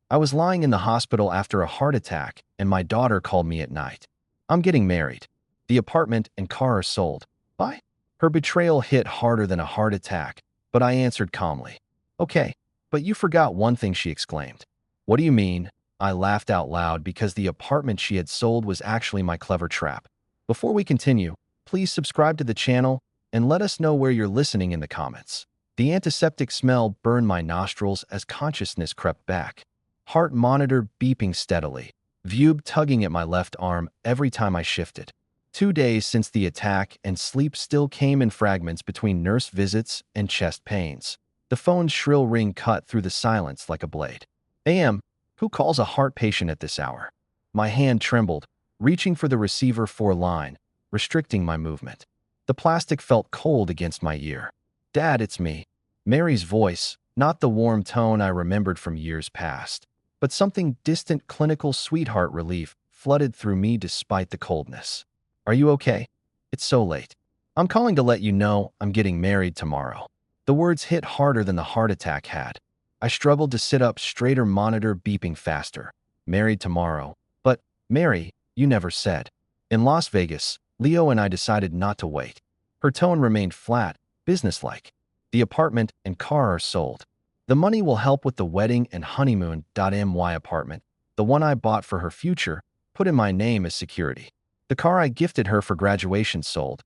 I was lying in the hospital after a heart attack, and my daughter called me at night. I'm getting married. The apartment and car are sold. Bye. Her betrayal hit harder than a heart attack, but I answered calmly. Okay, but you forgot one thing, she exclaimed. What do you mean? I laughed out loud because the apartment she had sold was actually my clever trap. Before we continue, please subscribe to the channel and let us know where you're listening in the comments. The antiseptic smell burned my nostrils as consciousness crept back. Heart monitor beeping steadily. Vube tugging at my left arm every time I shifted. 2 days since the attack, and sleep still came in fragments between nurse visits and chest pains. The phone's shrill ring cut through the silence like a blade. AM, who calls a heart patient at this hour? My hand trembled, reaching for the receiver line, restricting my movement. The plastic felt cold against my ear. Dad, it's me. Mary's voice, not the warm tone I remembered from years past, but something distant, clinical sweetheart relief flooded through me despite the coldness. Are you okay? It's so late. I'm calling to let you know I'm getting married tomorrow. The words hit harder than the heart attack had. I struggled to sit up straighter, monitor beeping faster. Married tomorrow. But, Mary, you never said. In Las Vegas, Leo and I decided not to wait. Her tone remained flat, businesslike. The apartment and car are sold. The money will help with the wedding and honeymoon. My apartment, the one I bought for her future, put in my name as security. The car I gifted her for graduation sold.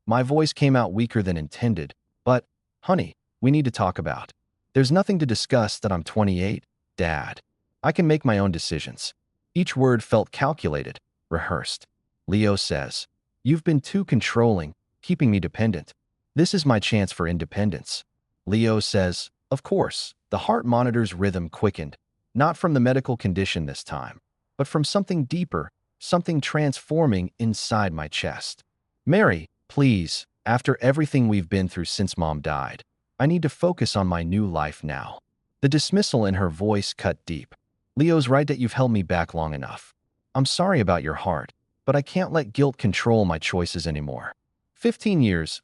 My voice came out weaker than intended, but, honey, we need to talk about. There's nothing to discuss that I'm 28, Dad. I can make my own decisions. Each word felt calculated, rehearsed. Leo says, you've been too controlling, keeping me dependent. This is my chance for independence. Leo says, of course. The heart monitor's rhythm quickened, not from the medical condition this time, but from something deeper, something transforming inside my chest. Mary, please, after everything we've been through since Mom died, I need to focus on my new life now. The dismissal in her voice cut deep. Leo's right that you've held me back long enough. I'm sorry about your heart, but I can't let guilt control my choices anymore. 15 years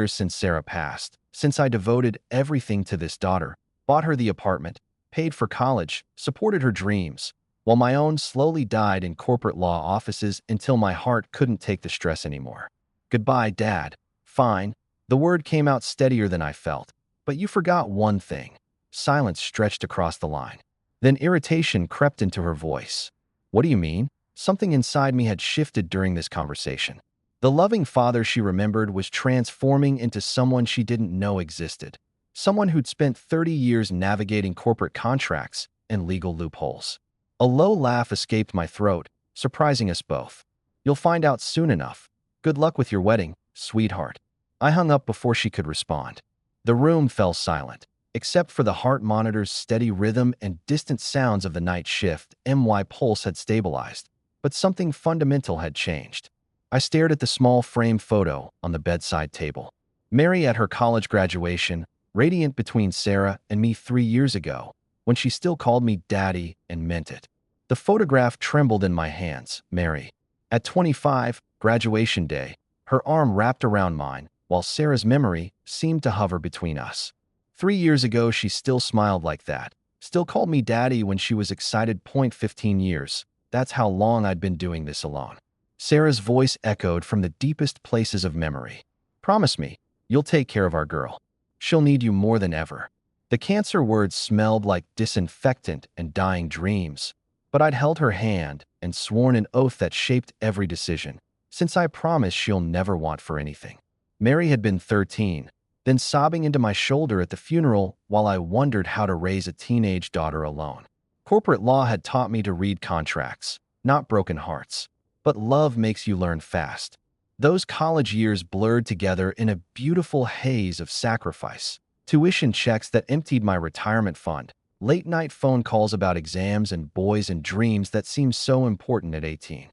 since Sarah passed, since I devoted everything to this daughter, bought her the apartment, paid for college, supported her dreams, while my own slowly died in corporate law offices until my heart couldn't take the stress anymore. Goodbye, Dad. Fine. The word came out steadier than I felt. But you forgot one thing. Silence stretched across the line. Then irritation crept into her voice. What do you mean? Something inside me had shifted during this conversation. The loving father she remembered was transforming into someone she didn't know existed. Someone who'd spent 30 years navigating corporate contracts and legal loopholes. A low laugh escaped my throat, surprising us both. You'll find out soon enough. Good luck with your wedding, sweetheart. I hung up before she could respond. The room fell silent, except for the heart monitor's steady rhythm and distant sounds of the night shift. My pulse had stabilized, but something fundamental had changed. I stared at the small frame photo on the bedside table. Mary at her college graduation, radiant between Sarah and me 3 years ago, when she still called me Daddy and meant it. The photograph trembled in my hands. Mary. At 25, graduation day, her arm wrapped around mine, while Sarah's memory seemed to hover between us. 3 years ago, she still smiled like that, still called me Daddy when she was excited. 15 years. That's how long I'd been doing this alone. Sarah's voice echoed from the deepest places of memory. Promise me, you'll take care of our girl. She'll need you more than ever. The cancer words smelled like disinfectant and dying dreams, but I'd held her hand and sworn an oath that shaped every decision, since I promised she'll never want for anything. Mary had been 13, then sobbing into my shoulder at the funeral while I wondered how to raise a teenage daughter alone. Corporate law had taught me to read contracts, not broken hearts. But love makes you learn fast. Those college years blurred together in a beautiful haze of sacrifice. Tuition checks that emptied my retirement fund, late-night phone calls about exams and boys and dreams that seemed so important at 18.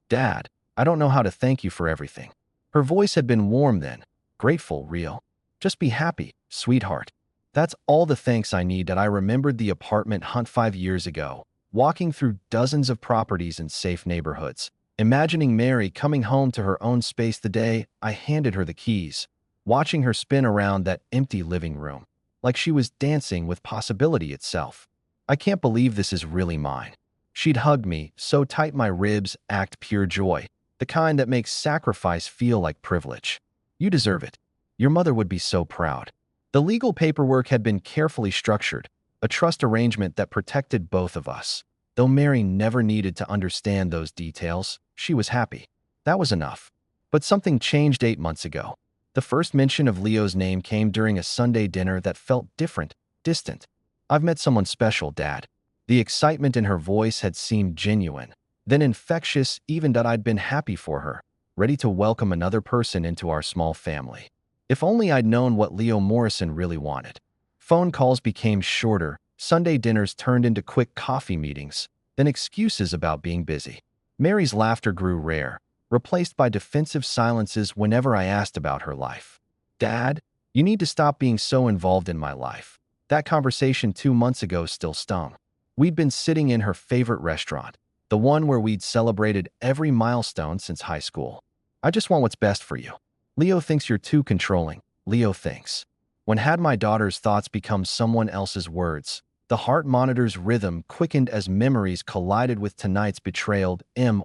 Dad, I don't know how to thank you for everything. Her voice had been warm then, grateful, real. Just be happy, sweetheart. That's all the thanks I need. That I remembered the apartment hunt 5 years ago, walking through dozens of properties in safe neighborhoods. Imagining Mary coming home to her own space the day I handed her the keys, watching her spin around that empty living room, like she was dancing with possibility itself. I can't believe this is really mine. She'd hug me, so tight my ribs act pure joy, the kind that makes sacrifice feel like privilege. You deserve it. Your mother would be so proud. The legal paperwork had been carefully structured, a trust arrangement that protected both of us. Though Mary never needed to understand those details, she was happy. That was enough. But something changed 8 months ago. The first mention of Leo's name came during a Sunday dinner that felt different, distant. I've met someone special, Dad. The excitement in her voice had seemed genuine, then infectious, even that I'd been happy for her, ready to welcome another person into our small family. If only I'd known what Leo Morrison really wanted. Phone calls became shorter, Sunday dinners turned into quick coffee meetings, then excuses about being busy. Mary's laughter grew rare, replaced by defensive silences whenever I asked about her life. Dad, you need to stop being so involved in my life. That conversation 2 months ago still stung. We'd been sitting in her favorite restaurant, the one where we'd celebrated every milestone since high school. I just want what's best for you. Leo thinks you're too controlling. Leo thinks. When had my daughter's thoughts become someone else's words, the heart monitor's rhythm quickened as memories collided with tonight's betrayal.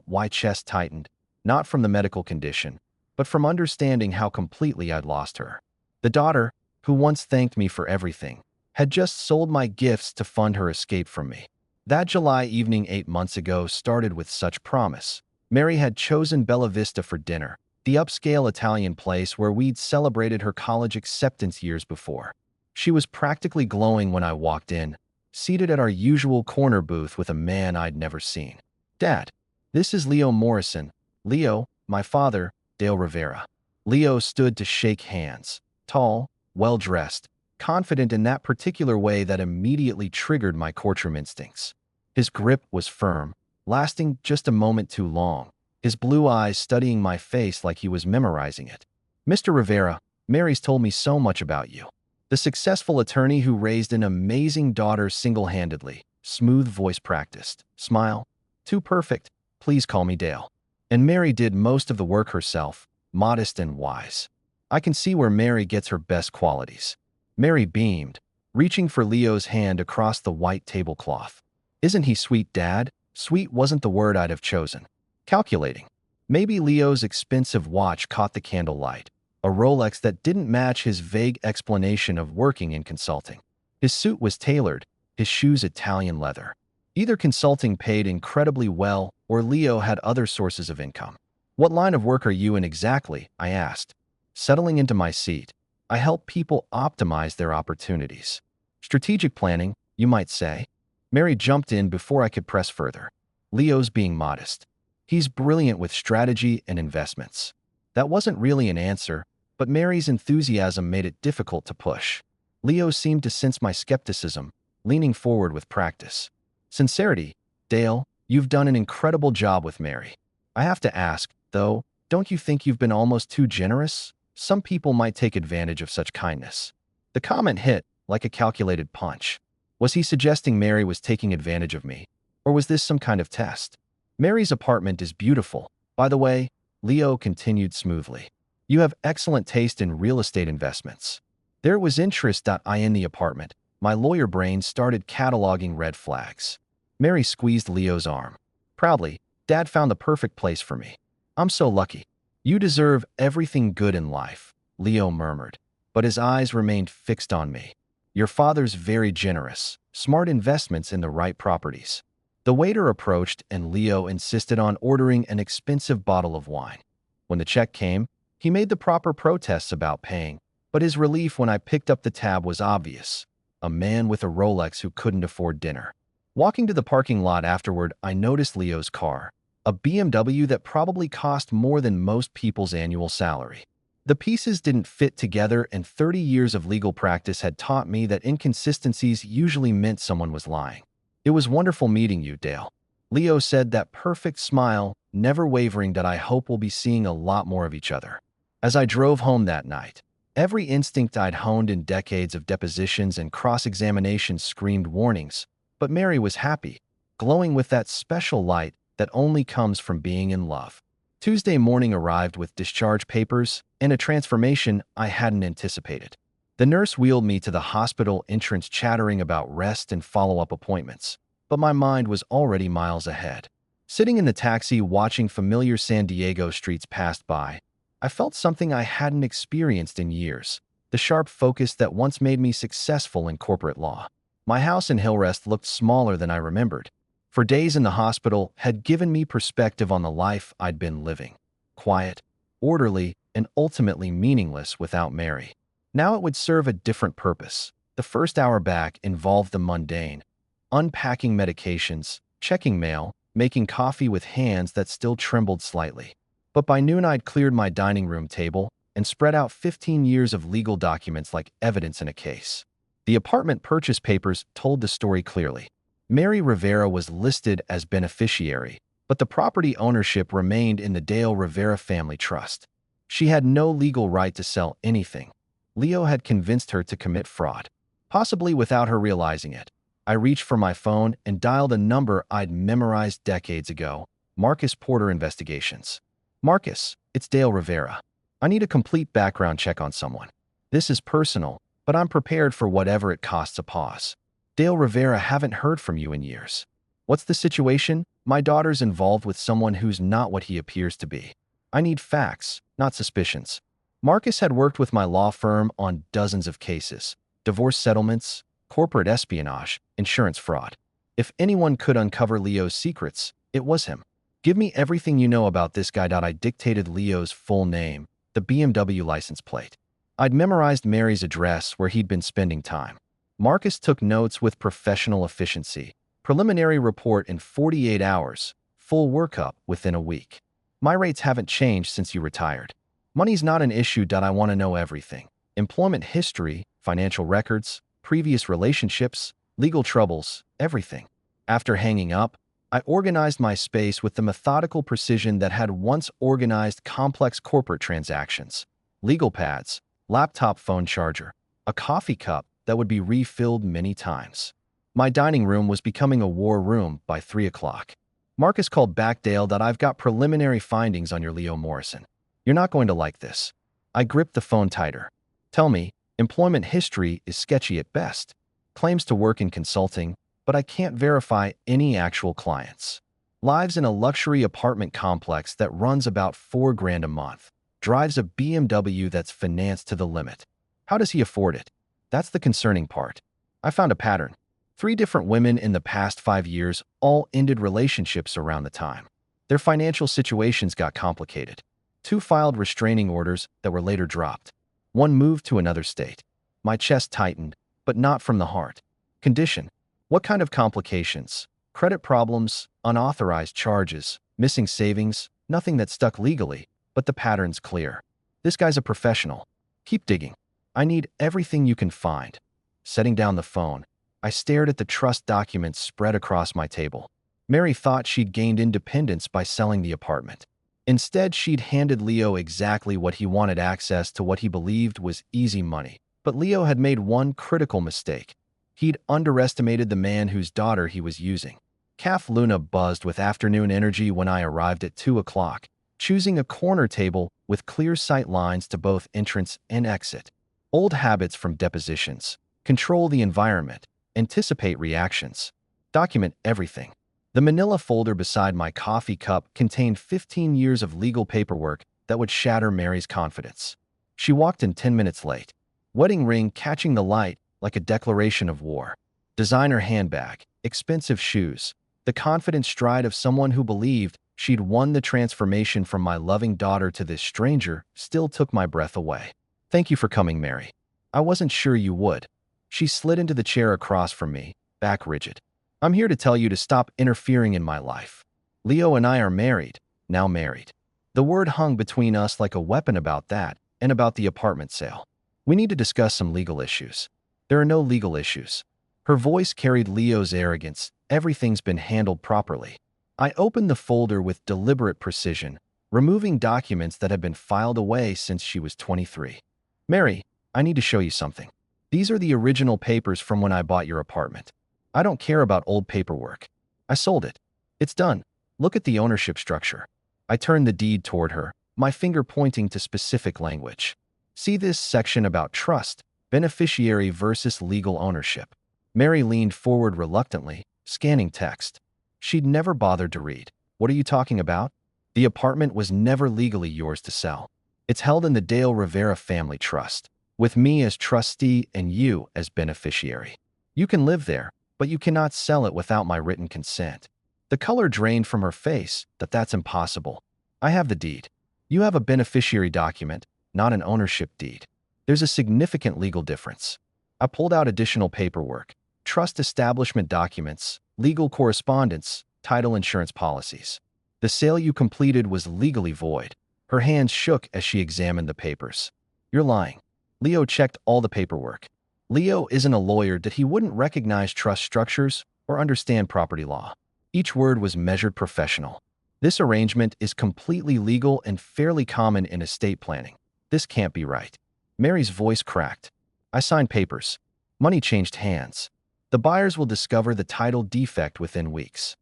My chest tightened, not from the medical condition, but from understanding how completely I'd lost her. The daughter, who once thanked me for everything, had just sold my gifts to fund her escape from me. That July evening 8 months ago started with such promise. Mary had chosen Bella Vista for dinner, the upscale Italian place where we'd celebrated her college acceptance years before. She was practically glowing when I walked in, seated at our usual corner booth with a man I'd never seen. Dad, this is Leo Morrison. Leo, my father, Dale Rivera. Leo stood to shake hands, tall, well-dressed, confident in that particular way that immediately triggered my courtroom instincts. His grip was firm, lasting just a moment too long, his blue eyes studying my face like he was memorizing it. Mr. Rivera, Mary's told me so much about you. The successful attorney who raised an amazing daughter single-handedly, smooth voice practiced, smile. Too perfect, please call me Dale. And Mary did most of the work herself, modest and wise. I can see where Mary gets her best qualities. Mary beamed, reaching for Leo's hand across the white tablecloth. Isn't he sweet, Dad? Sweet wasn't the word I'd have chosen. Calculating. Maybe Leo's expensive watch caught the candlelight, a Rolex that didn't match his vague explanation of working in consulting. His suit was tailored, his shoes Italian leather. Either consulting paid incredibly well or Leo had other sources of income. What line of work are you in exactly? I asked. Settling into my seat, I help people optimize their opportunities. Strategic planning, you might say. Mary jumped in before I could press further. Leo's being modest. He's brilliant with strategy and investments. That wasn't really an answer, but Mary's enthusiasm made it difficult to push. Leo seemed to sense my skepticism, leaning forward with practice. Sincerity, Dale, you've done an incredible job with Mary. I have to ask, though, don't you think you've been almost too generous? Some people might take advantage of such kindness. The comment hit like a calculated punch. Was he suggesting Mary was taking advantage of me? Or was this some kind of test? Mary's apartment is beautiful. By the way, Leo continued smoothly. You have excellent taste in real estate investments. There was interest in the apartment. My lawyer brain started cataloging red flags. Mary squeezed Leo's arm. Proudly, Dad found the perfect place for me. I'm so lucky. You deserve everything good in life, Leo murmured, but his eyes remained fixed on me. Your father's very generous, smart investments in the right properties. The waiter approached and Leo insisted on ordering an expensive bottle of wine. When the check came, he made the proper protests about paying, but his relief when I picked up the tab was obvious. A man with a Rolex who couldn't afford dinner. Walking to the parking lot afterward, I noticed Leo's car, a BMW that probably cost more than most people's annual salary. The pieces didn't fit together, and 30 years of legal practice had taught me that inconsistencies usually meant someone was lying. It was wonderful meeting you, Dale. Leo said, that perfect smile, never wavering, that I hope we'll be seeing a lot more of each other. As I drove home that night, every instinct I'd honed in decades of depositions and cross-examinations screamed warnings, but Mary was happy, glowing with that special light that only comes from being in love. Tuesday morning arrived with discharge papers and a transformation I hadn't anticipated. The nurse wheeled me to the hospital entrance chattering about rest and follow-up appointments, but my mind was already miles ahead. Sitting in the taxi watching familiar San Diego streets pass by, I felt something I hadn't experienced in years, the sharp focus that once made me successful in corporate law. My house in Hillrest looked smaller than I remembered. For days in the hospital had given me perspective on the life I'd been living. Quiet, orderly, and ultimately meaningless without Mary. Now it would serve a different purpose. The first hour back involved the mundane, unpacking medications, checking mail, making coffee with hands that still trembled slightly. But by noon I'd cleared my dining room table and spread out 15 years of legal documents like evidence in a case. The apartment purchase papers told the story clearly. Mary Rivera was listed as beneficiary, but the property ownership remained in the Dale Rivera family trust. She had no legal right to sell anything. Leo had convinced her to commit fraud, possibly without her realizing it. I reached for my phone and dialed a number I'd memorized decades ago. Marcus Porter Investigations. Marcus, it's Dale Rivera. I need a complete background check on someone. This is personal, but I'm prepared for whatever it costs. A pause. Dale Rivera, haven't heard from you in years. What's the situation? My daughter's involved with someone who's not what he appears to be. I need facts, not suspicions. Marcus had worked with my law firm on dozens of cases, divorce settlements, corporate espionage, insurance fraud. If anyone could uncover Leo's secrets, it was him. Give me everything you know about this guy. I dictated Leo's full name, the BMW license plate. I'd memorized Mary's address where he'd been spending time. Marcus took notes with professional efficiency. Preliminary report in 48 hours, full workup within a week. My rates haven't changed since you retired. Money's not an issue. I want to know everything. Employment history, financial records, previous relationships, legal troubles, everything. After hanging up, I organized my space with the methodical precision that had once organized complex corporate transactions. Legal pads, laptop phone charger, a coffee cup that would be refilled many times. My dining room was becoming a war room by 3 o'clock. Marcus called back. Dale, I've got preliminary findings on your Leo Morrison. You're not going to like this. I gripped the phone tighter. Tell me, employment history is sketchy at best. Claims to work in consulting, but I can't verify any actual clients. Lives in a luxury apartment complex that runs about $4,000 a month. Drives a BMW that's financed to the limit. How does he afford it? That's the concerning part. I found a pattern. 3 different women in the past 5 years all ended relationships around the time. Their financial situations got complicated. 2 filed restraining orders that were later dropped. 1 moved to another state. My chest tightened, but not from the heart. Condition. What kind of complications? Credit problems, unauthorized charges, missing savings, nothing that stuck legally, but the pattern's clear. This guy's a professional. Keep digging. I need everything you can find. Setting down the phone, I stared at the trust documents spread across my table. Mary thought she'd gained independence by selling the apartment. Instead, she'd handed Leo exactly what he wanted: access to what he believed was easy money. But Leo had made one critical mistake. He'd underestimated the man whose daughter he was using. Calf Luna buzzed with afternoon energy when I arrived at 2 o'clock, choosing a corner table with clear sight lines to both entrance and exit. Old habits from depositions. Control the environment. Anticipate reactions. Document everything. The manila folder beside my coffee cup contained 15 years of legal paperwork that would shatter Mary's confidence. She walked in 10 minutes late. Wedding ring catching the light like a declaration of war. Designer handbag, expensive shoes. The confident stride of someone who believed she'd won the transformation from my loving daughter to this stranger still took my breath away. Thank you for coming, Mary. I wasn't sure you would. She slid into the chair across from me, back rigid. I'm here to tell you to stop interfering in my life. Leo and I are married, now married. The word hung between us like a weapon about that and about the apartment sale. We need to discuss some legal issues. There are no legal issues. Her voice carried Leo's arrogance. Everything's been handled properly. I opened the folder with deliberate precision, removing documents that had been filed away since she was 23. Mary, I need to show you something. These are the original papers from when I bought your apartment. I don't care about old paperwork. I sold it. It's done. Look at the ownership structure. I turned the deed toward her, my finger pointing to specific language. See this section about trust? Beneficiary versus legal ownership. Mary leaned forward reluctantly, scanning text. She'd never bothered to read. What are you talking about? The apartment was never legally yours to sell. It's held in the Dale Rivera Family Trust, with me as trustee and you as beneficiary. You can live there, but you cannot sell it without my written consent. The color drained from her face. That's impossible. I have the deed. You have a beneficiary document, not an ownership deed. There's a significant legal difference. I pulled out additional paperwork, trust establishment documents, legal correspondence, title insurance policies. The sale you completed was legally void. Her hands shook as she examined the papers. You're lying. Leo checked all the paperwork. Leo isn't a lawyer that he wouldn't recognize trust structures or understand property law. Each word was measured professional. This arrangement is completely legal and fairly common in estate planning. This can't be right. Mary's voice cracked. I signed papers. Money changed hands. The buyers will discover the title defect within weeks.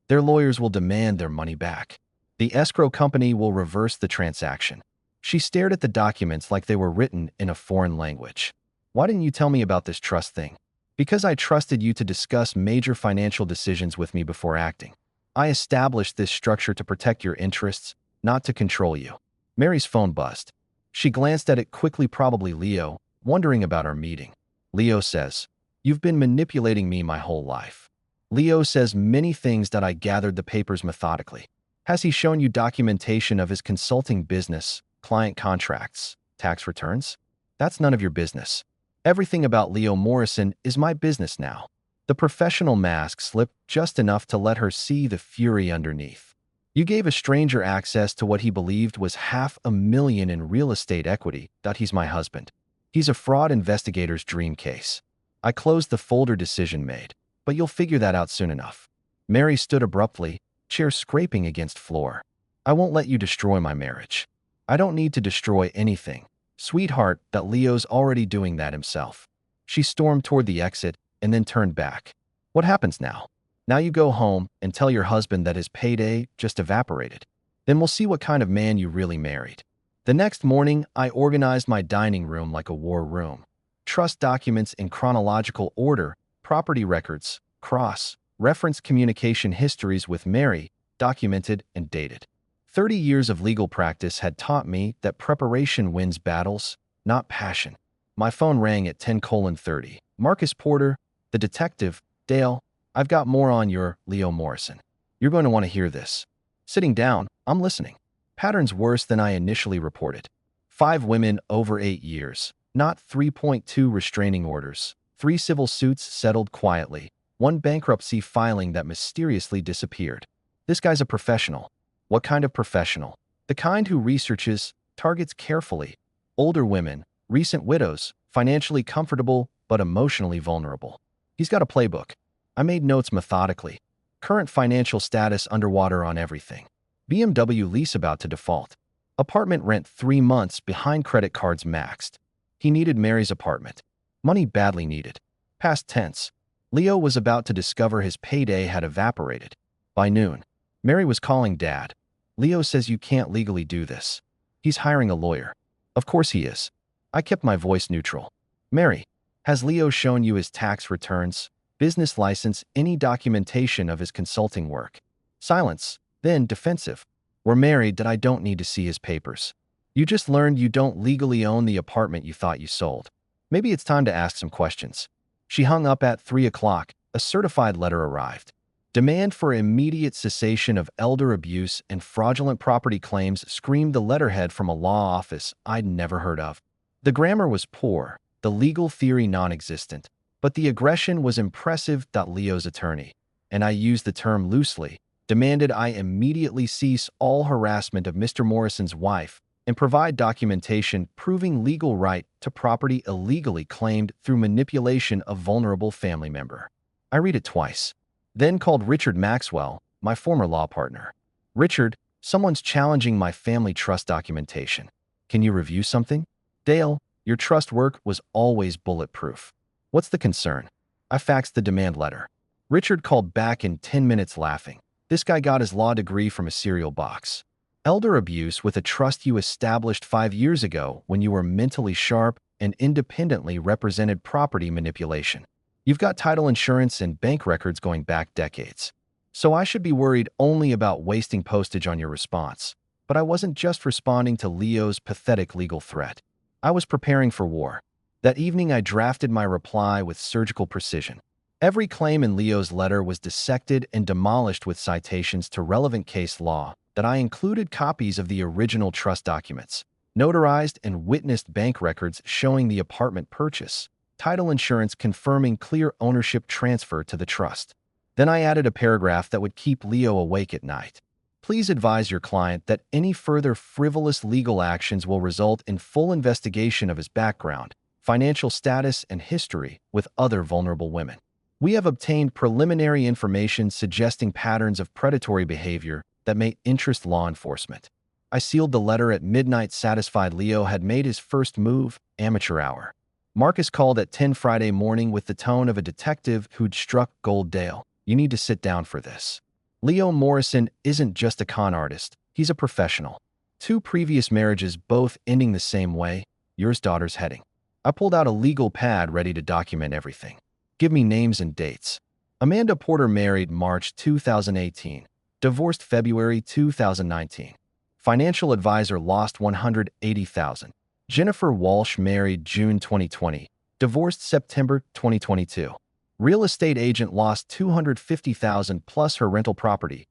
Their lawyers will demand their money back. The escrow company will reverse the transaction. She stared at the documents like they were written in a foreign language. Why didn't you tell me about this trust thing? Because I trusted you to discuss major financial decisions with me before acting. I established this structure to protect your interests, not to control you. Mary's phone buzzed. She glanced at it quickly, probably Leo, wondering about our meeting. Leo says, "You've been manipulating me my whole life." Leo says many things that I gathered the papers methodically. Has he shown you documentation of his consulting business, client contracts, tax returns? That's none of your business. Everything about Leo Morrison is my business now. The professional mask slipped just enough to let her see the fury underneath. You gave a stranger access to what he believed was $500,000 in real estate equity. He's my husband. He's a fraud investigator's dream case. I closed the folder. Decision made. But you'll figure that out soon enough. Mary stood abruptly, chair scraping against floor. I won't let you destroy my marriage. I don't need to destroy anything, sweetheart, that Leo's already doing that himself. She stormed toward the exit and then turned back. What happens now? Now you go home and tell your husband that his payday just evaporated. Then we'll see what kind of man you really married. The next morning, I organized my dining room like a war room. Trust documents in chronological order, property records, cross-reference communication histories with Mary, documented and dated. 30 years of legal practice had taught me that preparation wins battles, not passion. My phone rang at 10:30. Marcus Porter, the detective. Dale, I've got more on your Leo Morrison. You're going to want to hear this. Sitting down, I'm listening. Patterns worse than I initially reported. 5 women over 8 years, not 3.2 restraining orders. 3 civil suits settled quietly. 1 bankruptcy filing that mysteriously disappeared. This guy's a professional. What kind of professional? The kind who researches, targets carefully. Older women, recent widows, financially comfortable but emotionally vulnerable. He's got a playbook. I made notes methodically. Current financial status underwater on everything. BMW lease about to default. Apartment rent 3 months behind, credit cards maxed. He needed Mary's apartment. Money badly needed. Past tense. Leo was about to discover his payday had evaporated. By noon, Mary was calling Dad. Leo says you can't legally do this. He's hiring a lawyer. Of course he is. I kept my voice neutral. Mary, has Leo shown you his tax returns, business license, any documentation of his consulting work? Silence, then defensive. We're married, that I don't need to see his papers. You just learned you don't legally own the apartment you thought you sold. Maybe it's time to ask some questions. She hung up at 3 o'clock. A certified letter arrived. Demand for immediate cessation of elder abuse and fraudulent property claims, screamed the letterhead from a law office I'd never heard of. The grammar was poor, the legal theory non-existent, but the aggression was impressive. Leo's attorney, and I used the term loosely, demanded I immediately cease all harassment of Mr. Morrison's wife and provide documentation proving legal right to property illegally claimed through manipulation of vulnerable family member. I read it twice. Then called Richard Maxwell, my former law partner. Richard, someone's challenging my family trust documentation. Can you review something? Dale, your trust work was always bulletproof. What's the concern? I faxed the demand letter. Richard called back in 10 minutes laughing. This guy got his law degree from a cereal box. Elder abuse with a trust you established 5 years ago when you were mentally sharp and independently represented property manipulation. You've got title insurance and bank records going back decades. So I should be worried only about wasting postage on your response. But I wasn't just responding to Leo's pathetic legal threat. I was preparing for war. That evening, I drafted my reply with surgical precision. Every claim in Leo's letter was dissected and demolished with citations to relevant case law that I included copies of the original trust documents, notarized and witnessed bank records showing the apartment purchase, title insurance confirming clear ownership transfer to the trust. Then I added a paragraph that would keep Leo awake at night. Please advise your client that any further frivolous legal actions will result in full investigation of his background, financial status, and history with other vulnerable women. We have obtained preliminary information suggesting patterns of predatory behavior that may interest law enforcement. I sealed the letter at midnight, satisfied Leo had made his first move, amateur hour. Marcus called at 10 Friday morning with the tone of a detective who'd struck gold. Dale, you need to sit down for this. Leo Morrison isn't just a con artist, he's a professional. 2 previous marriages, both ending the same way, yours daughter's heading. I pulled out a legal pad ready to document everything. Give me names and dates. Amanda Porter, married March 2018, divorced February 2019. Financial advisor, lost $180,000. Jennifer Walsh, married June 2020, divorced September 2022. Real estate agent, lost $250,000 plus her rental property.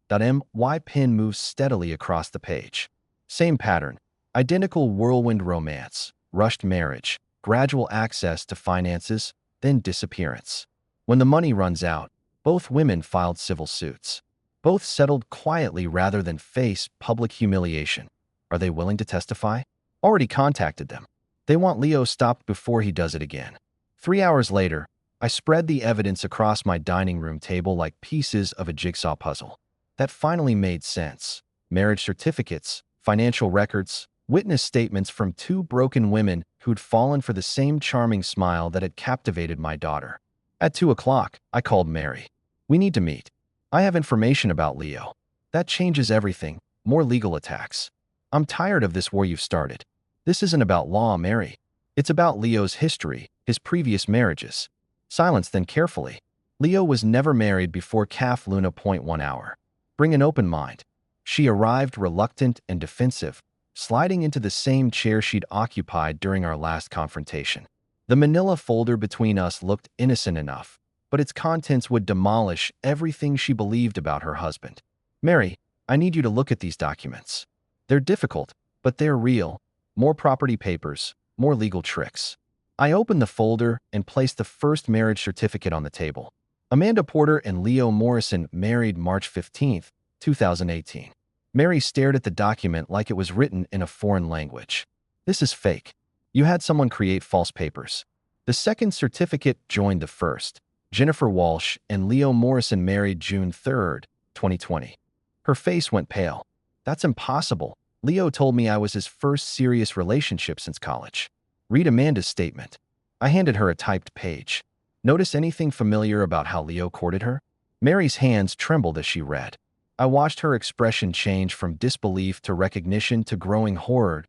My pen moves steadily across the page. Same pattern. Identical whirlwind romance, rushed marriage, gradual access to finances, then disappearance. When the money runs out, both women filed civil suits. Both settled quietly rather than face public humiliation. Are they willing to testify? Already contacted them. They want Leo stopped before he does it again. 3 hours later, I spread the evidence across my dining room table like pieces of a jigsaw puzzle. That finally made sense. Marriage certificates, financial records, witness statements from 2 broken women who'd fallen for the same charming smile that had captivated my daughter. At 2 o'clock, I called Mary. We need to meet. I have information about Leo. That changes everything. More legal attacks. I'm tired of this war you've started. This isn't about law, Mary. It's about Leo's history, his previous marriages. Silence, then carefully. Leo was never married before Calf Luna. 1 hour. Bring an open mind. She arrived reluctant and defensive, sliding into the same chair she'd occupied during our last confrontation. The manila folder between us looked innocent enough, but its contents would demolish everything she believed about her husband. Mary, I need you to look at these documents. They're difficult, but they're real. More property papers, more legal tricks. I opened the folder and placed the first marriage certificate on the table. Amanda Porter and Leo Morrison, married March 15, 2018. Mary stared at the document like it was written in a foreign language. This is fake. You had someone create false papers. The second certificate joined the first. Jennifer Walsh and Leo Morrison, married June 3, 2020. Her face went pale. That's impossible. Leo told me I was his first serious relationship since college. Read Amanda's statement. I handed her a typed page. Notice anything familiar about how Leo courted her? Mary's hands trembled as she read. I watched her expression change from disbelief to recognition to growing horror.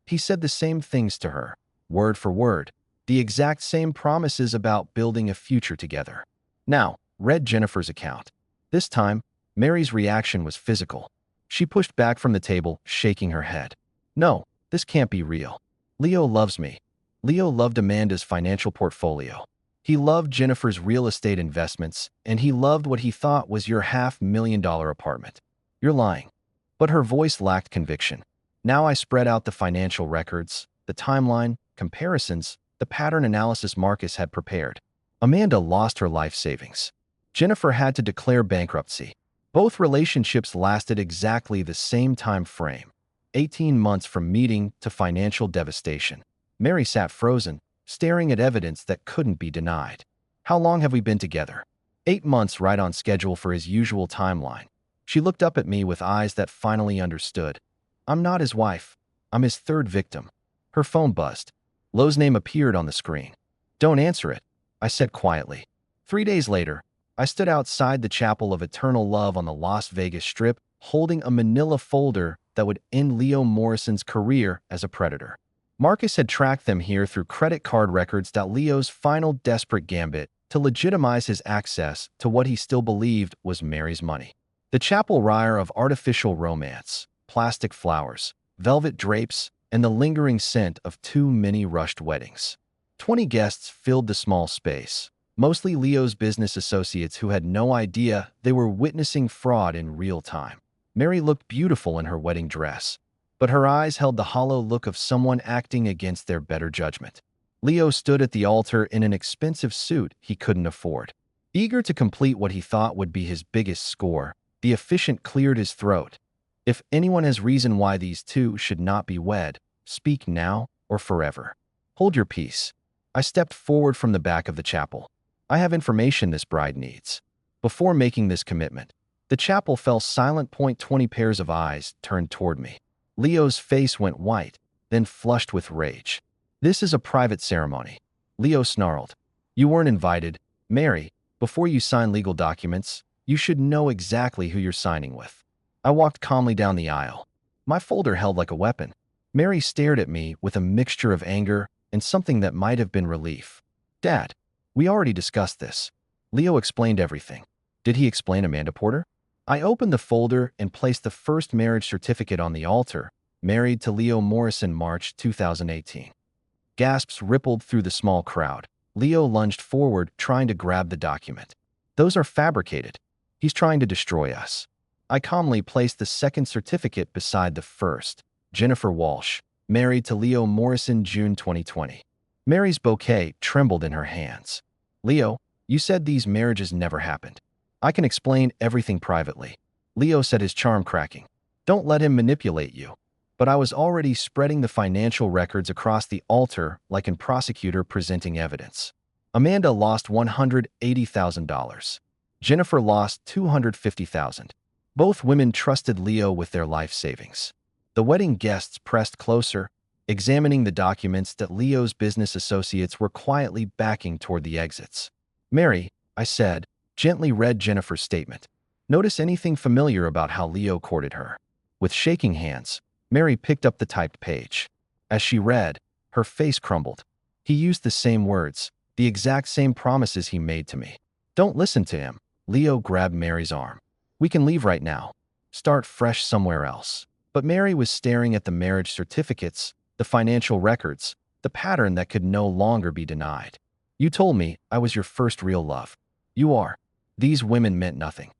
He said the same things to her, word for word, the exact same promises about building a future together. Now, read Jennifer's account. This time, Mary's reaction was physical. She pushed back from the table, shaking her head. No, this can't be real. Leo loves me. Leo loved Amanda's financial portfolio. He loved Jennifer's real estate investments, and he loved what he thought was your $500,000 apartment. You're lying. But her voice lacked conviction. Now I spread out the financial records, the timeline, comparisons, the pattern analysis Marcus had prepared. Amanda lost her life savings. Jennifer had to declare bankruptcy. Both relationships lasted exactly the same time frame, 18 months from meeting to financial devastation. Mary sat frozen, staring at evidence that couldn't be denied. How long have we been together? 8 months, right on schedule for his usual timeline. She looked up at me with eyes that finally understood. I'm not his wife. I'm his third victim. Her phone buzzed. Lowe's name appeared on the screen. Don't answer it, I said quietly. 3 days later, I stood outside the Chapel of Eternal Love on the Las Vegas Strip, holding a manila folder that would end Leo Morrison's career as a predator. Marcus had tracked them here through credit card records. Leo's final desperate gambit to legitimize his access to what he still believed was Mary's money. The chapel rire of artificial romance, plastic flowers, velvet drapes, and the lingering scent of too many rushed weddings. 20 guests filled the small space, mostly Leo's business associates who had no idea they were witnessing fraud in real time. Mary looked beautiful in her wedding dress, but her eyes held the hollow look of someone acting against their better judgment. Leo stood at the altar in an expensive suit he couldn't afford. Eager to complete what he thought would be his biggest score, the officiant cleared his throat. If anyone has reason why these two should not be wed, speak now or forever. Hold your peace. I stepped forward from the back of the chapel. I have information this bride needs. Before making this commitment, the chapel fell silent. 20 pairs of eyes turned toward me. Leo's face went white, then flushed with rage. This is a private ceremony. Leo snarled. You weren't invited. Mary, before you sign legal documents, you should know exactly who you're signing with. I walked calmly down the aisle, my folder held like a weapon. Mary stared at me with a mixture of anger and something that might have been relief. Dad, we already discussed this. Leo explained everything. Did he explain Amanda Porter? I opened the folder and placed the first marriage certificate on the altar, married to Leo Morrison, March 2018. Gasps rippled through the small crowd. Leo lunged forward, trying to grab the document. Those are fabricated. He's trying to destroy us. I calmly placed the second certificate beside the first. Jennifer Walsh, married to Leo Morrison, June 2020. Mary's bouquet trembled in her hands. Leo, you said these marriages never happened. I can explain everything privately. Leo said, his charm cracking. Don't let him manipulate you. But I was already spreading the financial records across the altar like a prosecutor presenting evidence. Amanda lost $180,000. Jennifer lost $250,000. Both women trusted Leo with their life savings. The wedding guests pressed closer, examining the documents that Leo's business associates were quietly backing toward the exits. Mary, I said, gently read Jennifer's statement. Notice anything familiar about how Leo courted her? With shaking hands, Mary picked up the typed page. As she read, her face crumbled. He used the same words, the exact same promises he made to me. Don't listen to him. Leo grabbed Mary's arm. We can leave right now. Start fresh somewhere else. But Mary was staring at the marriage certificates, the financial records, the pattern that could no longer be denied. You told me I was your first real love. You are. These women meant nothing.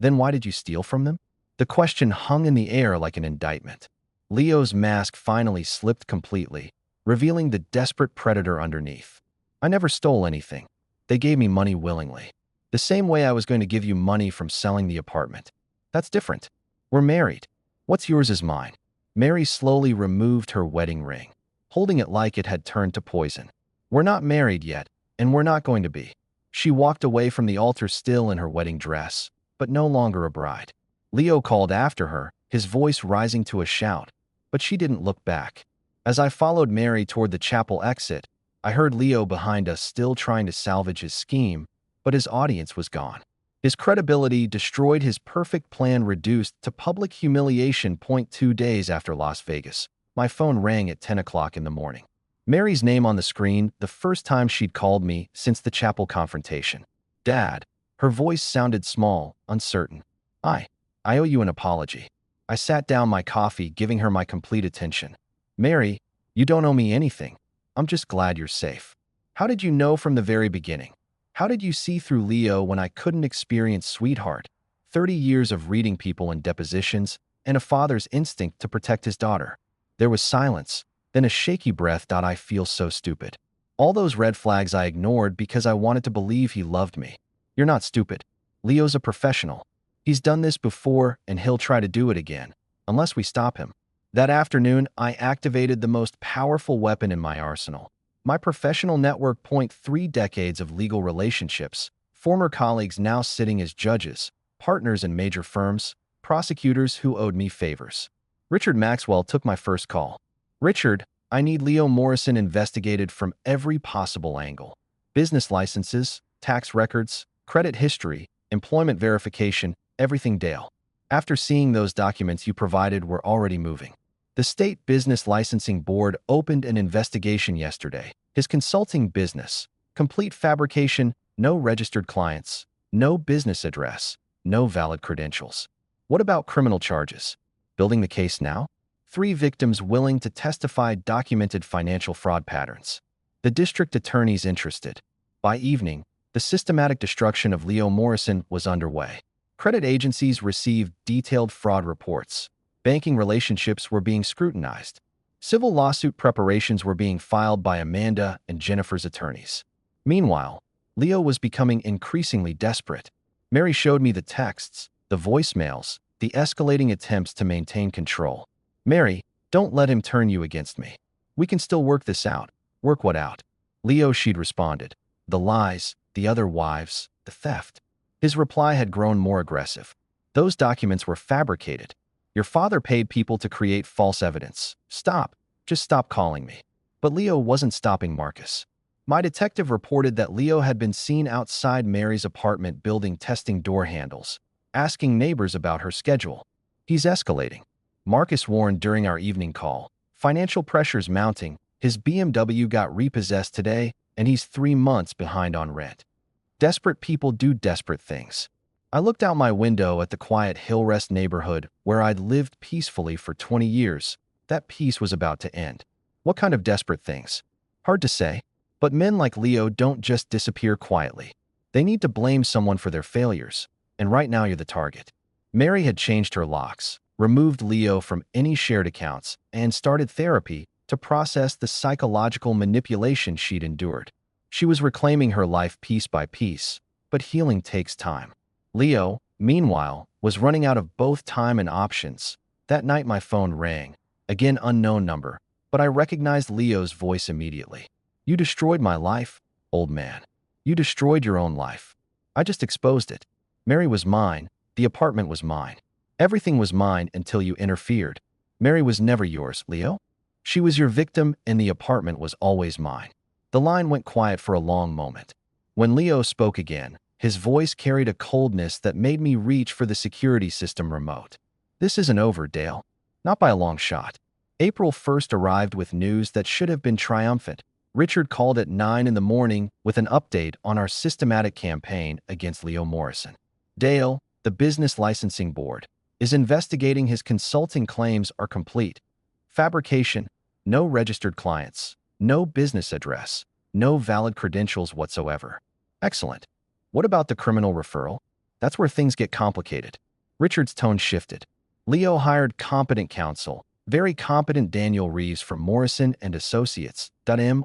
Then why did you steal from them? The question hung in the air like an indictment. Leo's mask finally slipped completely, revealing the desperate predator underneath. I never stole anything. They gave me money willingly. The same way I was going to give you money from selling the apartment. That's different. We're married. What's yours is mine. Mary slowly removed her wedding ring, holding it like it had turned to poison. We're not married yet, and we're not going to be. She walked away from the altar still in her wedding dress, but no longer a bride. Leo called after her, his voice rising to a shout, but she didn't look back. As I followed Mary toward the chapel exit, I heard Leo behind us still trying to salvage his scheme, but his audience was gone. His credibility destroyed, his perfect plan reduced to public humiliation. 2 days after Las Vegas, my phone rang at 10 o'clock in the morning. Mary's name on the screen, the first time she'd called me since the chapel confrontation. Dad. Her voice sounded small, uncertain. I owe you an apology. I sat down my coffee, giving her my complete attention. Mary, you don't owe me anything. I'm just glad you're safe. How did you know from the very beginning? How did you see through Leo when I couldn't experience sweetheart? 30 years of reading people in depositions and a father's instinct to protect his daughter. There was silence, then a shaky breath. I feel so stupid. All those red flags I ignored because I wanted to believe he loved me. You're not stupid. Leo's a professional. He's done this before and he'll try to do it again, unless we stop him. That afternoon, I activated the most powerful weapon in my arsenal. My professional network. 3 decades of legal relationships, former colleagues now sitting as judges, partners in major firms, prosecutors who owed me favors. Richard Maxwell took my first call. Richard, I need Leo Morrison investigated from every possible angle. Business licenses, tax records, credit history, employment verification, everything. Dale. After seeing those documents you provided, we're already moving. The State Business Licensing Board opened an investigation yesterday. His consulting business, complete fabrication, no registered clients, no business address, no valid credentials. What about criminal charges? Building the case now? 3 victims willing to testify documented financial fraud patterns. The district attorney's interested. By evening, the systematic destruction of Leo Morrison was underway. Credit agencies received detailed fraud reports. Banking relationships were being scrutinized. Civil lawsuit preparations were being filed by Amanda and Jennifer's attorneys. Meanwhile, Leo was becoming increasingly desperate. Mary showed me the texts, the voicemails, the escalating attempts to maintain control. Mary, don't let him turn you against me. We can still work this out. Work what out? Leo, she'd responded. The lies, the other wives, the theft. His reply had grown more aggressive. Those documents were fabricated. Your father paid people to create false evidence. Stop. Just stop calling me. But Leo wasn't stopping Marcus. My detective reported that Leo had been seen outside Mary's apartment building testing door handles, asking neighbors about her schedule. He's escalating. Marcus warned during our evening call. Financial pressures mounting. His BMW got repossessed today, and he's 3 months behind on rent. Desperate people do desperate things. I looked out my window at the quiet Hillrest neighborhood where I'd lived peacefully for 20 years. That peace was about to end. What kind of desperate things? Hard to say. But men like Leo don't just disappear quietly. They need to blame someone for their failures. And right now you're the target. Mary had changed her locks, removed Leo from any shared accounts, and started therapy to process the psychological manipulation she'd endured. She was reclaiming her life piece by piece, but healing takes time. Leo, meanwhile, was running out of both time and options. That night my phone rang. Again, unknown number, but I recognized Leo's voice immediately. You destroyed my life, old man. You destroyed your own life. I just exposed it. Mary was mine. The apartment was mine. Everything was mine until you interfered. Mary was never yours, Leo. She was your victim and the apartment was always mine. The line went quiet for a long moment. When Leo spoke again, his voice carried a coldness that made me reach for the security system remote. This isn't over, Dale. Not by a long shot. April 1st arrived with news that should have been triumphant. Richard called at 9 in the morning with an update on our systematic campaign against Leo Morrison. Dale, the Business Licensing Board, is investigating his consulting claims are complete. Fabrication, no registered clients, no business address, no valid credentials whatsoever. Excellent. What about the criminal referral? That's where things get complicated. Richard's tone shifted. Leo hired competent counsel, very competent Daniel Reeves from Morrison and Associates.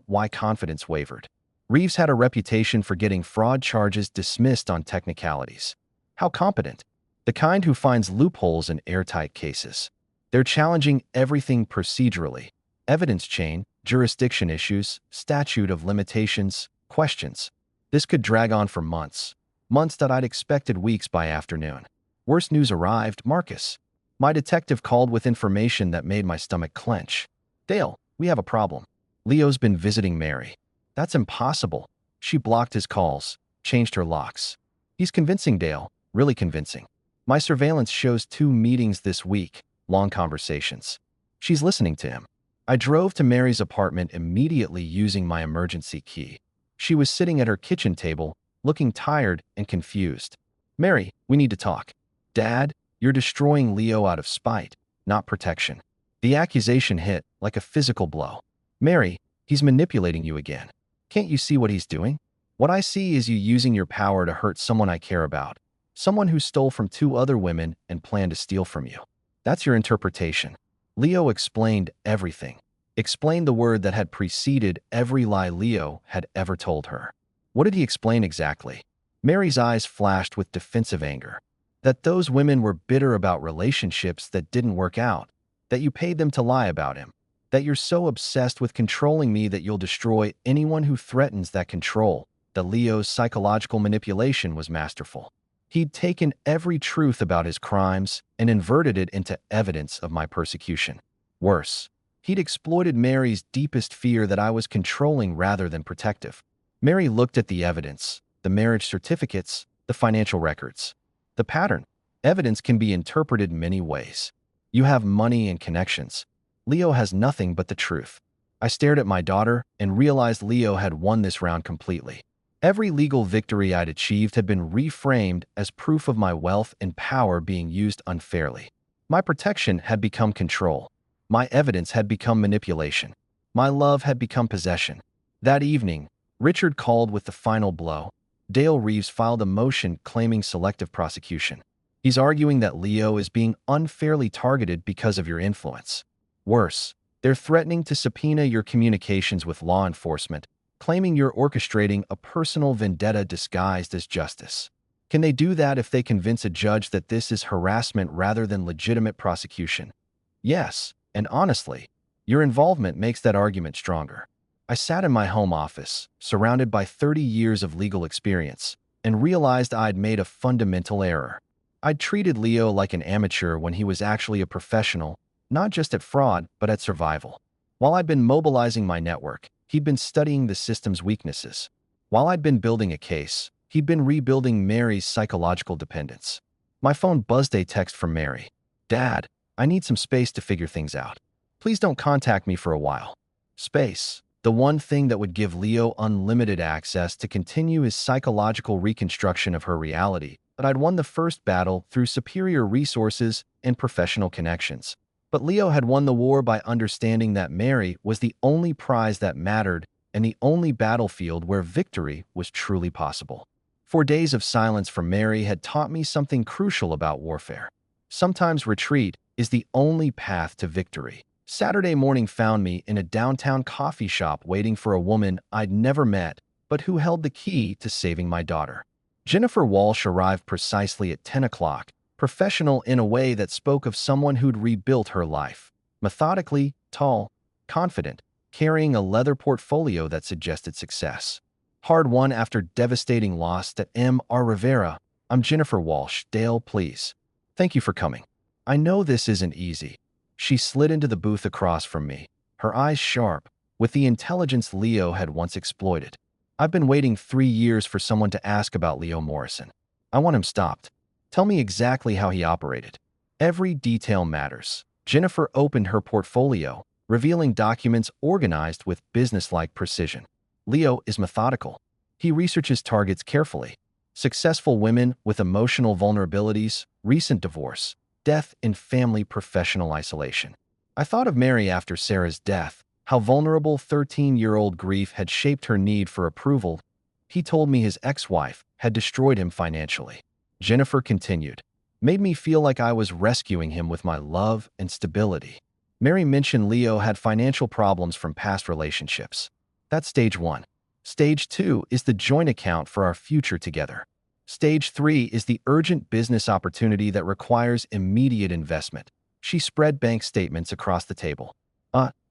Why confidence wavered. Reeves had a reputation for getting fraud charges dismissed on technicalities. How competent? The kind who finds loopholes in airtight cases. They're challenging everything procedurally. Evidence chain, jurisdiction issues, statute of limitations, questions. This could drag on for months. Months that I'd expected weeks by afternoon. Worst news arrived, Marcus. My detective called with information that made my stomach clench. Dale, we have a problem. Leo's been visiting Mary. That's impossible. She blocked his calls, changed her locks. He's convincing, Dale, really convincing. My surveillance shows 2 meetings this week, long conversations. She's listening to him. I drove to Mary's apartment immediately using my emergency key. She was sitting at her kitchen table, looking tired and confused. Mary, we need to talk. Dad, you're destroying Leo out of spite, not protection. The accusation hit like a physical blow. Mary, he's manipulating you again. Can't you see what he's doing? What I see is you using your power to hurt someone I care about. Someone who stole from 2 other women and planned to steal from you. That's your interpretation. Leo explained everything. Explained the word that had preceded every lie Leo had ever told her. What did he explain exactly? Mary's eyes flashed with defensive anger. That those women were bitter about relationships that didn't work out. That you paid them to lie about him. That you're so obsessed with controlling me that you'll destroy anyone who threatens that control. That Leo's psychological manipulation was masterful. He'd taken every truth about his crimes and inverted it into evidence of my persecution. Worse, he'd exploited Mary's deepest fear that I was controlling rather than protective. Mary looked at the evidence, the marriage certificates, the financial records. The pattern. Evidence can be interpreted many ways. You have money and connections. Leo has nothing but the truth. I stared at my daughter and realized Leo had won this round completely. Every legal victory I'd achieved had been reframed as proof of my wealth and power being used unfairly. My protection had become control. My evidence had become manipulation. My love had become possession. That evening, Richard called with the final blow. Dale Reeves filed a motion claiming selective prosecution. He's arguing that Leo is being unfairly targeted because of your influence. Worse, they're threatening to subpoena your communications with law enforcement, claiming you're orchestrating a personal vendetta disguised as justice. Can they do that if they convince a judge that this is harassment rather than legitimate prosecution? Yes, and honestly, your involvement makes that argument stronger. I sat in my home office, surrounded by 30 years of legal experience, and realized I'd made a fundamental error. I'd treated Leo like an amateur when he was actually a professional, not just at fraud, but at survival. While I'd been mobilizing my network, he'd been studying the system's weaknesses. While I'd been building a case, he'd been rebuilding Mary's psychological dependence. My phone buzzed a text from Mary. "Dad, I need some space to figure things out. Please don't contact me for a while." Space, the one thing that would give Leo unlimited access to continue his psychological reconstruction of her reality. But I'd won the first battle through superior resources and professional connections. But Leo had won the war by understanding that Mary was the only prize that mattered and the only battlefield where victory was truly possible. 4 days of silence from Mary had taught me something crucial about warfare. Sometimes retreat is the only path to victory. Saturday morning found me in a downtown coffee shop waiting for a woman I'd never met, but who held the key to saving my daughter. Jennifer Walsh arrived precisely at 10 o'clock, professional in a way that spoke of someone who'd rebuilt her life. Methodically, tall, confident, carrying a leather portfolio that suggested success. Hard won after devastating loss to M.R. Rivera. "I'm Jennifer Walsh. Dale, please. Thank you for coming. I know this isn't easy." She slid into the booth across from me, her eyes sharp, with the intelligence Leo had once exploited. "I've been waiting 3 years for someone to ask about Leo Morrison. I want him stopped. Tell me exactly how he operated. Every detail matters." Jennifer opened her portfolio, revealing documents organized with businesslike precision. "Leo is methodical. He researches targets carefully. Successful women with emotional vulnerabilities, recent divorce, death in family, professional isolation." I thought of Mary after Sarah's death, how vulnerable 13-year-old grief had shaped her need for approval. He told me his ex-wife had destroyed him financially. Jennifer continued, "Made me feel like I was rescuing him with my love and stability." Mary mentioned Leo had financial problems from past relationships. That's stage 1. Stage 2 is the joint account for our future together. Stage 3 is the urgent business opportunity that requires immediate investment. She spread bank statements across the table.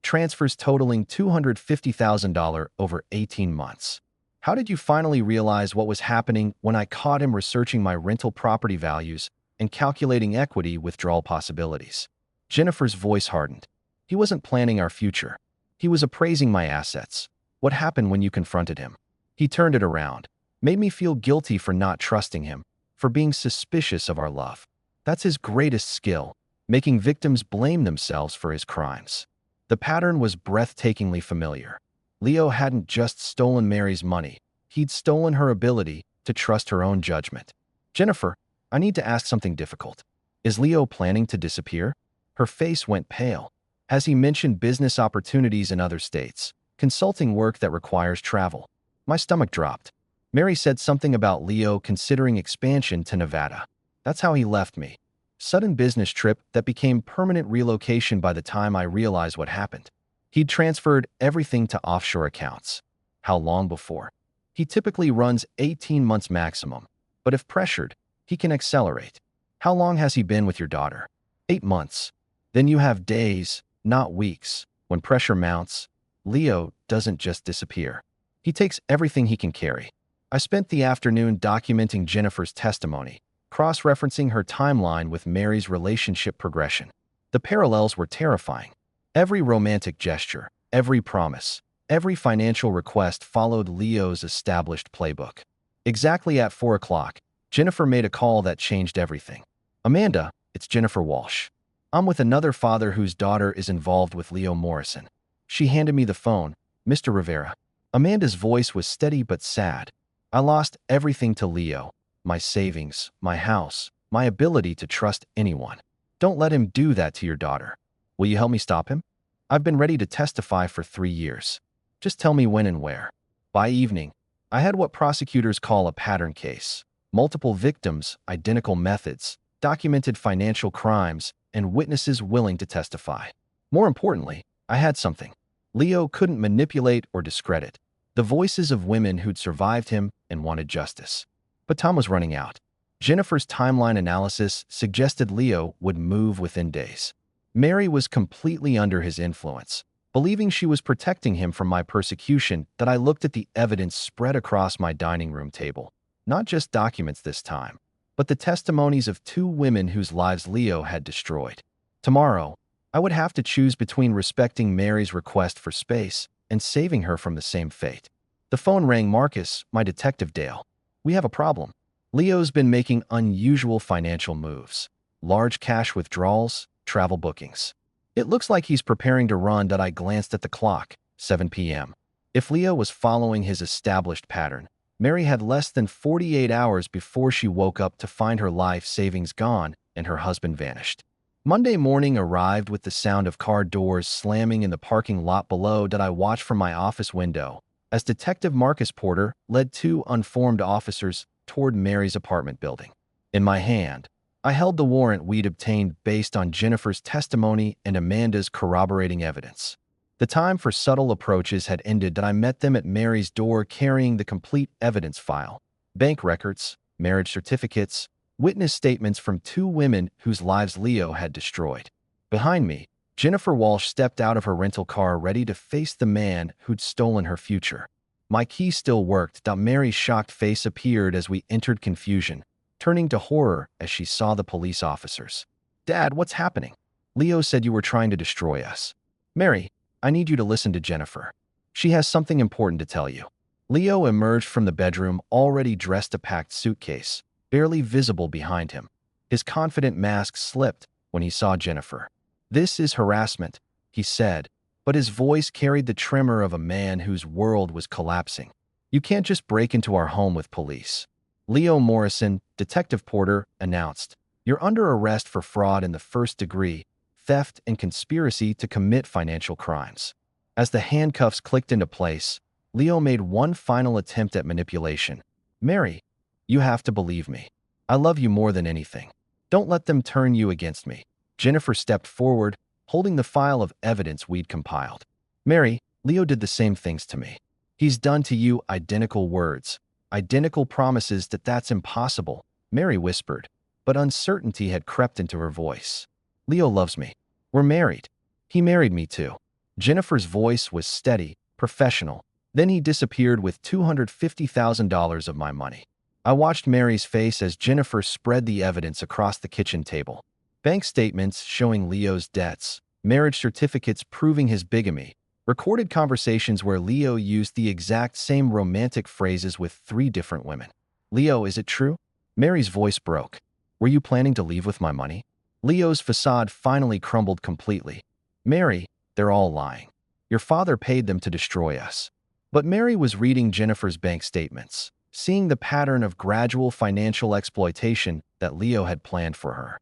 Transfers totaling $250,000 over 18 months. "How did you finally realize what was happening when I caught him researching my rental property values and calculating equity withdrawal possibilities?" Jennifer's voice hardened. "He wasn't planning our future. He was appraising my assets. What happened when you confronted him? He turned it around. Made me feel guilty for not trusting him, for being suspicious of our love. That's his greatest skill, making victims blame themselves for his crimes." The pattern was breathtakingly familiar. Leo hadn't just stolen Mary's money. He'd stolen her ability to trust her own judgment. "Jennifer, I need to ask something difficult. Is Leo planning to disappear?" Her face went pale. "Has he mentioned business opportunities in other states, consulting work that requires travel?" My stomach dropped. Mary said something about Leo considering expansion to Nevada. That's how he left me. Sudden business trip that became permanent relocation by the time I realized what happened. He'd transferred everything to offshore accounts. How long before? He typically runs 18 months maximum, but if pressured, he can accelerate. How long has he been with your daughter? 8 months. Then you have days, not weeks. When pressure mounts, Leo doesn't just disappear. He takes everything he can carry. I spent the afternoon documenting Jennifer's testimony, cross-referencing her timeline with Mary's relationship progression. The parallels were terrifying. Every romantic gesture, every promise, every financial request followed Leo's established playbook. Exactly at 4 o'clock, Jennifer made a call that changed everything. "Amanda, it's Jennifer Walsh. I'm with another father whose daughter is involved with Leo Morrison. She handed me the phone. Mr. Rivera. Amanda's voice was steady but sad. I lost everything to Leo. My savings, my house, my ability to trust anyone. Don't let him do that to your daughter. Will you help me stop him? I've been ready to testify for 3 years. Just tell me when and where. By evening, I had what prosecutors call a pattern case. Multiple victims, identical methods, documented financial crimes, and witnesses willing to testify. More importantly, I had something Leo couldn't manipulate or discredit. The voices of women who'd survived him and wanted justice. But time was running out. Jennifer's timeline analysis suggested Leo would move within days. Mary was completely under his influence. Believing she was protecting him from my persecution, that I looked at the evidence spread across my dining room table. Not just documents this time, but the testimonies of 2 women whose lives Leo had destroyed. Tomorrow, I would have to choose between respecting Mary's request for space and saving her from the same fate. The phone rang. Marcus, my detective Dale. We have a problem. Leo's been making unusual financial moves. Large cash withdrawals, travel bookings. It looks like he's preparing to run. I glanced at the clock, 7 p.m. If Leo was following his established pattern, Mary had less than 48 hours before she woke up to find her life savings gone and her husband vanished. Monday morning arrived with the sound of car doors slamming in the parking lot below. I watched from my office window as Detective Marcus Porter led 2 unformed officers toward Mary's apartment building. In my hand, I held the warrant we'd obtained based on Jennifer's testimony and Amanda's corroborating evidence. The time for subtle approaches had ended. I met them at Mary's door carrying the complete evidence file, bank records, marriage certificates, witness statements from 2 women whose lives Leo had destroyed. Behind me, Jennifer Walsh stepped out of her rental car ready to face the man who'd stolen her future. My key still worked. Mary's shocked face appeared as we entered confusion, turning to horror as she saw the police officers. Dad, what's happening? Leo said you were trying to destroy us. Mary, I need you to listen to Jennifer. She has something important to tell you. Leo emerged from the bedroom already dressed, a packed suitcase, barely visible behind him. His confident mask slipped when he saw Jennifer. This is harassment, he said, but his voice carried the tremor of a man whose world was collapsing. You can't just break into our home with police. Leo Morrison, Detective Porter, announced. You're under arrest for fraud in the 1st degree, theft, and conspiracy to commit financial crimes. As the handcuffs clicked into place, Leo made one final attempt at manipulation. Mary, you have to believe me. I love you more than anything. Don't let them turn you against me. Jennifer stepped forward, holding the file of evidence we'd compiled. Mary, Leo did the same things to me. He's done to you identical words, identical promises. That's impossible, Mary whispered, but uncertainty had crept into her voice. Leo loves me. We're married. He married me too. Jennifer's voice was steady, professional. Then he disappeared with $250,000 of my money. I watched Mary's face as Jennifer spread the evidence across the kitchen table. Bank statements showing Leo's debts, marriage certificates proving his bigamy, recorded conversations where Leo used the exact same romantic phrases with 3 different women. Leo, is it true? Mary's voice broke. Were you planning to leave with my money? Leo's facade finally crumbled completely. Mary, they're all lying. Your father paid them to destroy us. But Mary was reading Jennifer's bank statements, seeing the pattern of gradual financial exploitation that Leo had planned for her.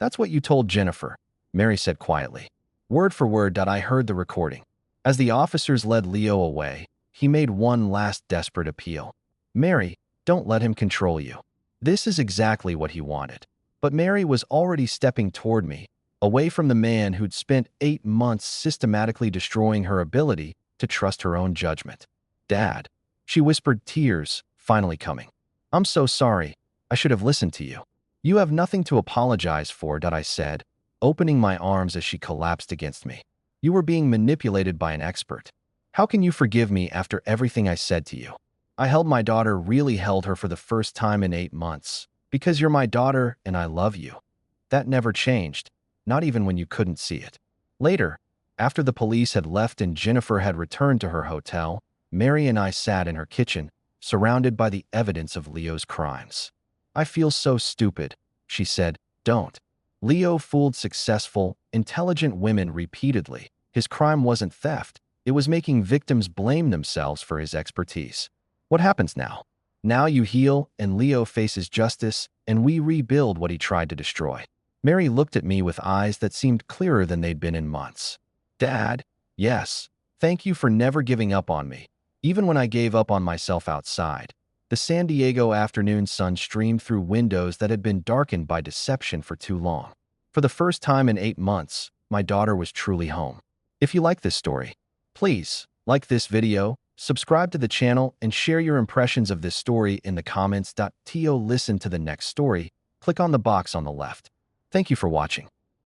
That's what you told Jennifer, Mary said quietly. Word for word. I heard the recording. As the officers led Leo away, he made one last desperate appeal. Mary, don't let him control you. This is exactly what he wanted. But Mary was already stepping toward me, away from the man who'd spent 8 months systematically destroying her ability to trust her own judgment. Dad, she whispered, tears finally coming. I'm so sorry. I should have listened to you. You have nothing to apologize for, I said, opening my arms as she collapsed against me. You were being manipulated by an expert. How can you forgive me after everything I said to you? I held my daughter, really held her for the first time in 8 months. Because you're my daughter and I love you. That never changed, not even when you couldn't see it. Later, after the police had left and Jennifer had returned to her hotel, Mary and I sat in her kitchen, surrounded by the evidence of Leo's crimes. I feel so stupid, she said. Don't. Leo fooled successful, intelligent women repeatedly. His crime wasn't theft. It was making victims blame themselves for his expertise. What happens now? Now you heal, and Leo faces justice, and we rebuild what he tried to destroy. Mary looked at me with eyes that seemed clearer than they'd been in months. Dad, yes, thank you for never giving up on me, even when I gave up on myself outside. The San Diego afternoon sun streamed through windows that had been darkened by deception for too long. For the first time in 8 months, my daughter was truly home. If you like this story, please like this video, subscribe to the channel, and share your impressions of this story in the comments. To listen to the next story, click on the box on the left. Thank you for watching.